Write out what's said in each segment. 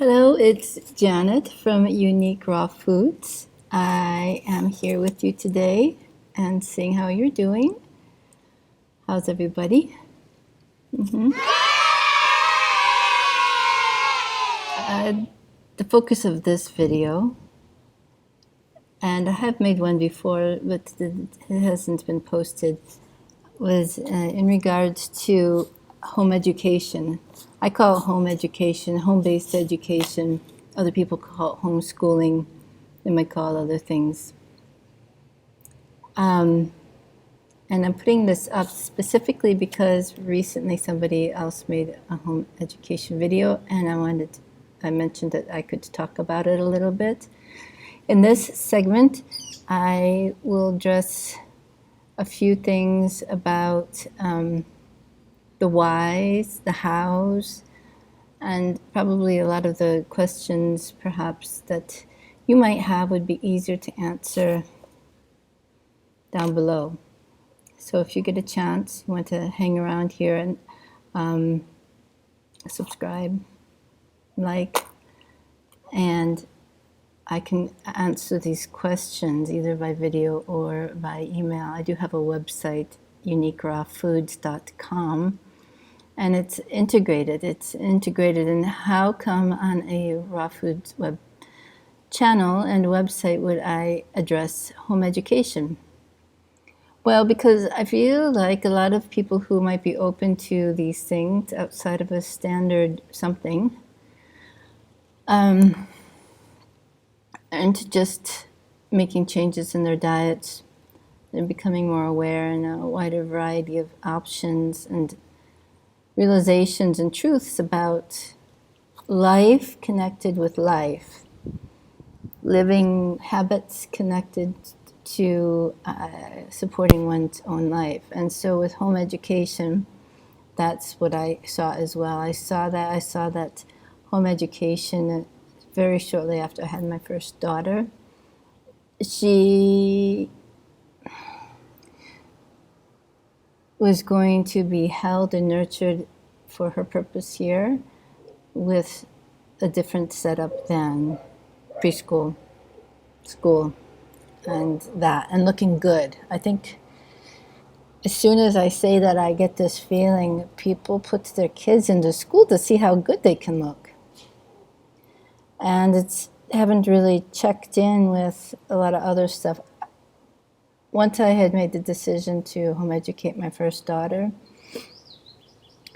Hello, it's Janet from Unique Raw Foods. I am here with you today and seeing how you're doing. How's everybody? The focus of this video, and I have made one before, but it hasn't been posted, was in regards to home education. I call it home education, home-based education. Other people call it homeschooling. They might call it other things. And I'm putting this up specifically because recently somebody else made a home education video, and I mentioned that I could talk about it a little bit. In this segment, I will address a few things about the whys, the hows, and probably a lot of the questions perhaps that you might have would be easier to answer down below. So if you get a chance, you want to hang around here and subscribe, like, and I can answer these questions either by video or by email. I do have a website, uniquerawfoods.com, and it's integrated. It's integrated in how come on a raw foods web channel and website would I address home education? Well, because I feel like a lot of people who might be open to these things outside of a standard something, and just making changes in their diets, they're becoming more aware and a wider variety of options and realizations and truths about life connected with life, living habits connected to supporting one's own life. And so with home education, that's what I saw as well. I saw that home education very shortly after I had my first daughter. She was going to be held and nurtured for her purpose here with a different setup than preschool, school, and looking good. I think as soon as I say that, I get this feeling people put their kids into school to see how good they can look. And haven't really checked in with a lot of other stuff. Once I had made the decision to home educate my first daughter,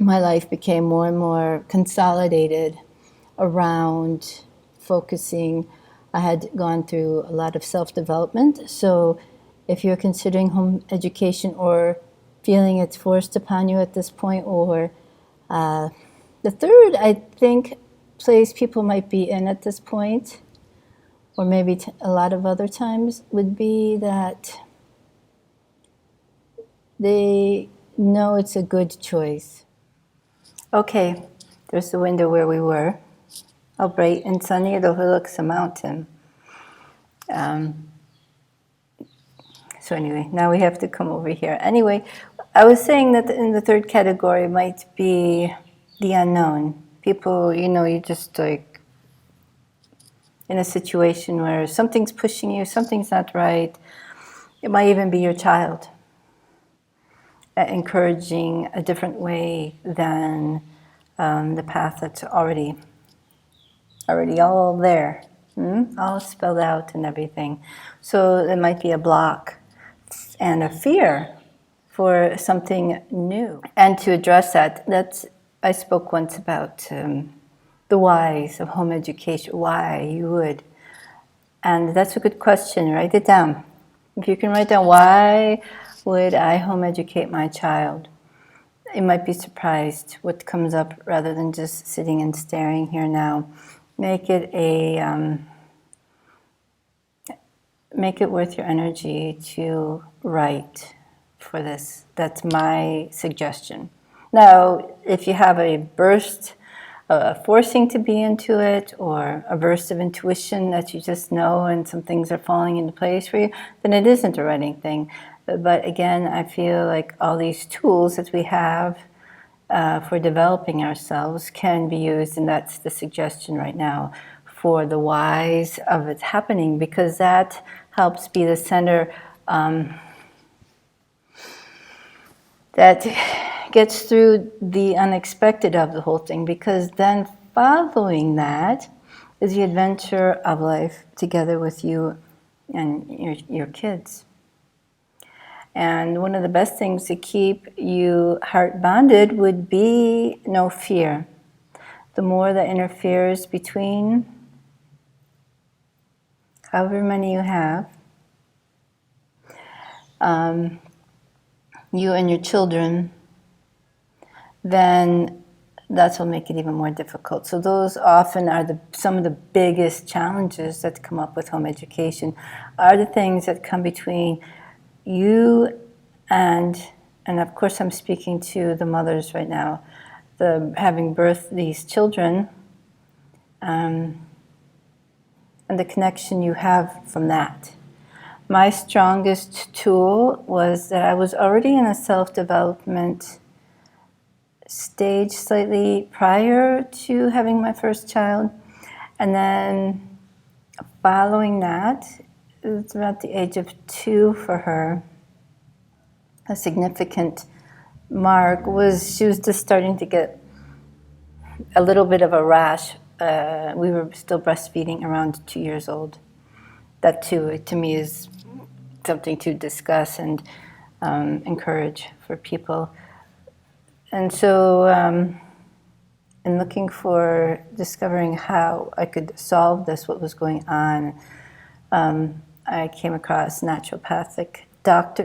my life became more and more consolidated around focusing. I had gone through a lot of self-development. So if you're considering home education or feeling it's forced upon you at this point, or the third, I think, place people might be in at this point, or maybe a lot of other times, would be that they know it's a good choice. Okay, there's the window where we were. How bright and sunny, it overlooks a mountain. So anyway, now we have to come over here. Anyway, I was saying that in the third category might be the unknown. People, you just like in a situation where something's pushing you, something's not right. It might even be your child encouraging a different way than the path that's already all there, all spelled out and everything. So there might be a block and a fear for something new. And to address that, I spoke once about the whys of home education, why you would. And that's a good question. Write it down. If you can write down, why would I home educate my child? You might be surprised what comes up rather than just sitting and staring here now. Make it worth your energy to write for this. That's my suggestion. Now, if you have a burst, forcing to be into it, or a burst of intuition that you just know and some things are falling into place for you, then it isn't a writing thing. But again, I feel like all these tools that we have for developing ourselves can be used, and that's the suggestion right now, for the whys of it happening, because that helps be the center that gets through the unexpected of the whole thing, because then following that is the adventure of life together with you and your kids. And one of the best things to keep you heart bonded would be no fear. The more that interferes between however many you have, you and your children, then that's what make it even more difficult. So those often are some of the biggest challenges that come up with home education, are the things that come between you and of course I'm speaking to the mothers right now, having birthed these children, and the connection you have from that. My strongest tool was that I was already in a self-development stage slightly prior to having my first child. And then following that, it was about the age of 2 for her, a significant mark was she was just starting to get a little bit of a rash. We were still breastfeeding around 2 years old. That too, to me, is something to discuss and encourage for people. And so in looking for discovering how I could solve this, what was going on, I came across natural practicing doctor,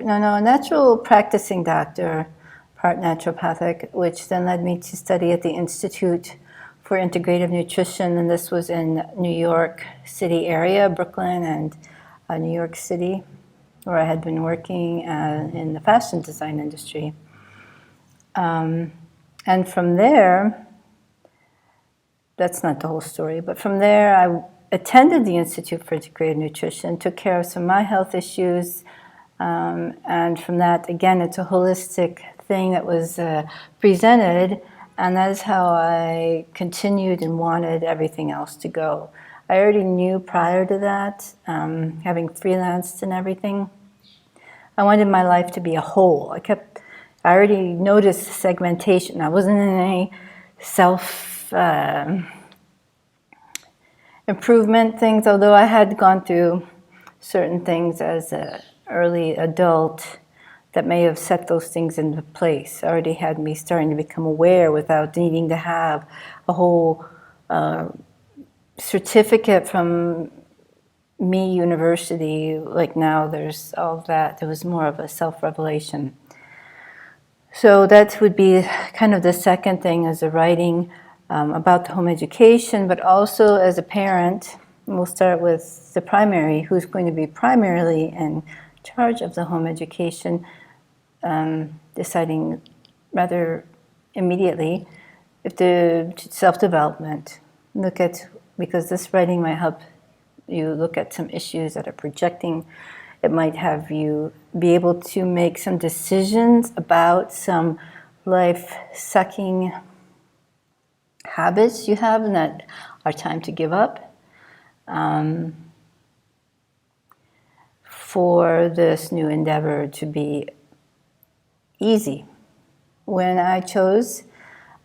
part naturopathic, which then led me to study at the Institute for Integrative Nutrition, and this was in New York City area, Brooklyn and New York City, where I had been working in the fashion design industry. And from there, that's not the whole story, but from there I attended the Institute for Integrative Nutrition, took care of some of my health issues, and from that, again, it's a holistic thing that was presented, and that is how I continued and wanted everything else to go. I already knew prior to that, having freelanced and everything, I wanted my life to be a whole. I already noticed segmentation. I wasn't in any self-improvement things, although I had gone through certain things as an early adult that may have set those things into place. Already had me starting to become aware without needing to have a whole certificate from me university. Like now there's all of that. There was more of a self-revelation. So that would be kind of the second thing, as a writing about the home education, but also as a parent. We'll start with the primary, who's going to be primarily in charge of the home education, deciding rather immediately if the self-development, because this writing might help you look at some issues that are projecting. It might have you be able to make some decisions about some life-sucking habits you have and that are time to give up, for this new endeavor to be easy. When I chose,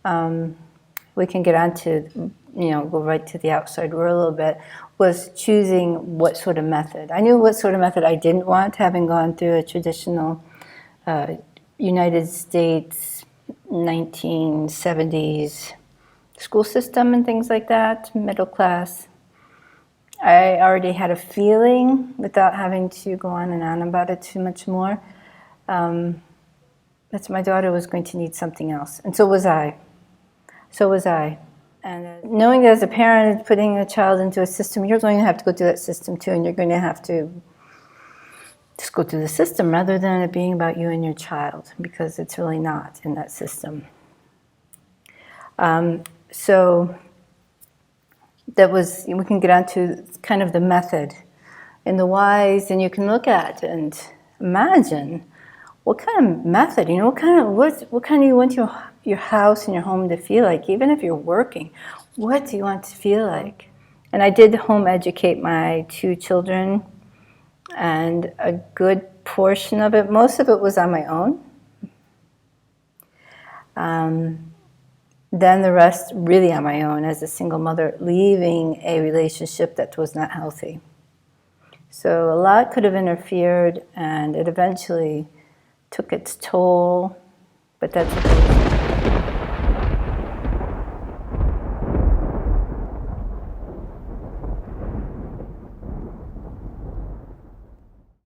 we can get on to, go right to the outside world a little bit, was choosing what sort of method. I knew what sort of method I didn't want, having gone through a traditional United States 1970s school system and things like that, middle class. I already had a feeling, without having to go on and on about it too much more, that my daughter was going to need something else. And so was I. And knowing that as a parent, putting a child into a system, you're going to have to go through that system too, and you're going to have to just go through the system rather than it being about you and your child, because it's really not in that system. So that was, we can get on to kind of the method and the whys, and you can look at and imagine what kind of method, what kind do you want your house and your home to feel like? Even if you're working, what do you want to feel like? And I did home educate my 2 children, and a good portion of it, most of it was on my own. Then the rest really on my own as a single mother, leaving a relationship that was not healthy. So a lot could have interfered, and it eventually took its toll, but that's okay.